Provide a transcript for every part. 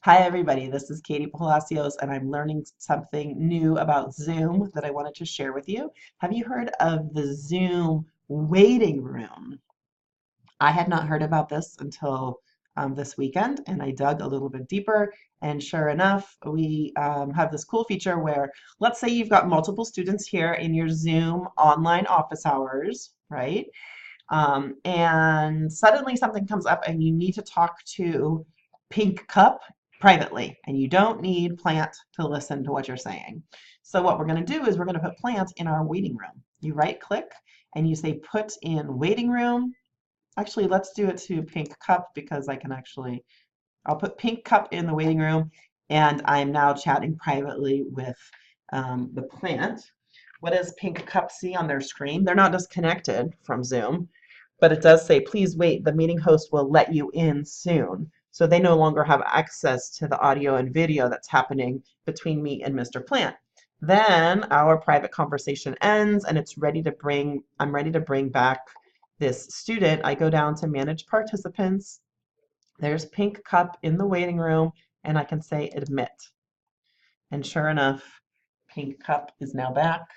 Hi, everybody. This is Katie Palacios, and I'm learning something new about Zoom that I wanted to share with you. Have you heard of the Zoom waiting room? I had not heard about this until this weekend, and I dug a little bit deeper. And sure enough, we have this cool feature where, let's say you've got multiple students here in your Zoom online office hours, right? And suddenly something comes up and you need to talk to Pink Cup privately, and you don't need Plant to listen to what you're saying. So what we're going to do is we're going to put Plant in our waiting room. You right click and you say put in waiting room. Actually, let's do it to Pink Cup because I'll put Pink Cup in the waiting room, and I'm now chatting privately with the Plant. What does Pink Cup see on their screen? They're not disconnected from Zoom, but it does say, please wait, the meeting host will let you in soon. So they no longer have access to the audio and video that's happening between me and Mr. Plant. Then our private conversation ends and I'm ready to bring back this student. I go down to manage participants. There's Pink Cup in the waiting room, and I can say admit. And sure enough, Pink Cup is now back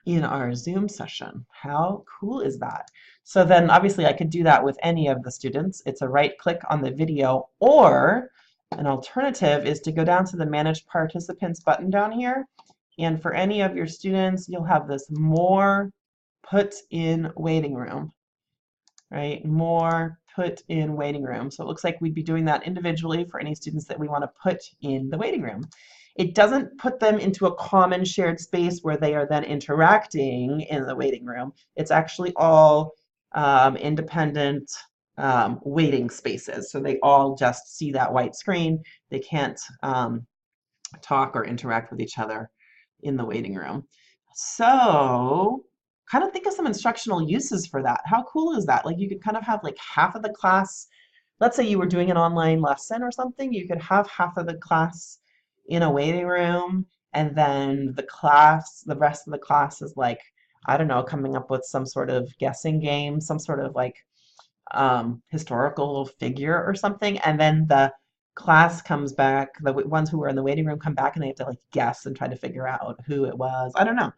in our Zoom session. How cool is that? So then obviously I could do that with any of the students. It's a right click on the video, or an alternative is to go down to the Manage Participants button down here. And for any of your students, you'll have this More Put in Waiting Room, right? More Put in Waiting Room. So it looks like we'd be doing that individually for any students that we want to put in the waiting room. It doesn't put them into a common shared space where they are then interacting in the waiting room. It's actually all independent waiting spaces. So they all just see that white screen. They can't talk or interact with each other in the waiting room. So kind of think of some instructional uses for that. How cool is that? Like you could kind of have like half of the class, let's say you were doing an online lesson or something, you could have half of the class in a waiting room, and then the rest of the class is like, I don't know, coming up with some sort of guessing game, some sort of like historical figure or something, and then the class comes back, the ones who were in the waiting room come back and they have to like guess and try to figure out who it was. I don't know.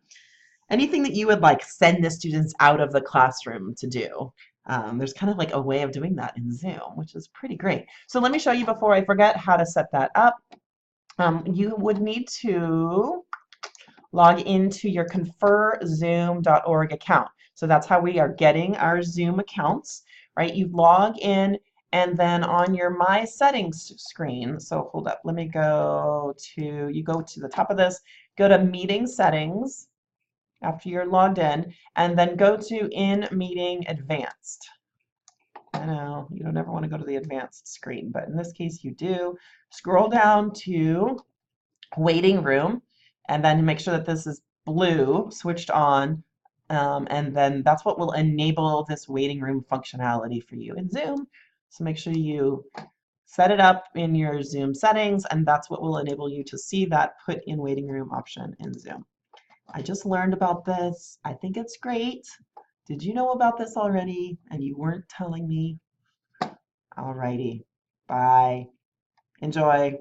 Anything that you would like send the students out of the classroom to do. There's kind of like a way of doing that in Zoom, which is pretty great. So let me show you before I forget how to set that up. You would need to log into your conferzoom.org account. So that's how we are getting our Zoom accounts, right? You log in, and then on your My Settings screen, so hold up, let me you go to the top of this, go to Meeting Settings after you're logged in, and then go to In Meeting Advanced. I know you don't ever want to go to the advanced screen, but in this case you do. Scroll down to Waiting Room, and then make sure that this is blue, switched on, and then that's what will enable this waiting room functionality for you in Zoom. So make sure you set it up in your Zoom settings, and that's what will enable you to see that put in waiting room option in Zoom. I just learned about this. I think it's great. Did you know about this already and you weren't telling me? Alrighty. Bye. Enjoy.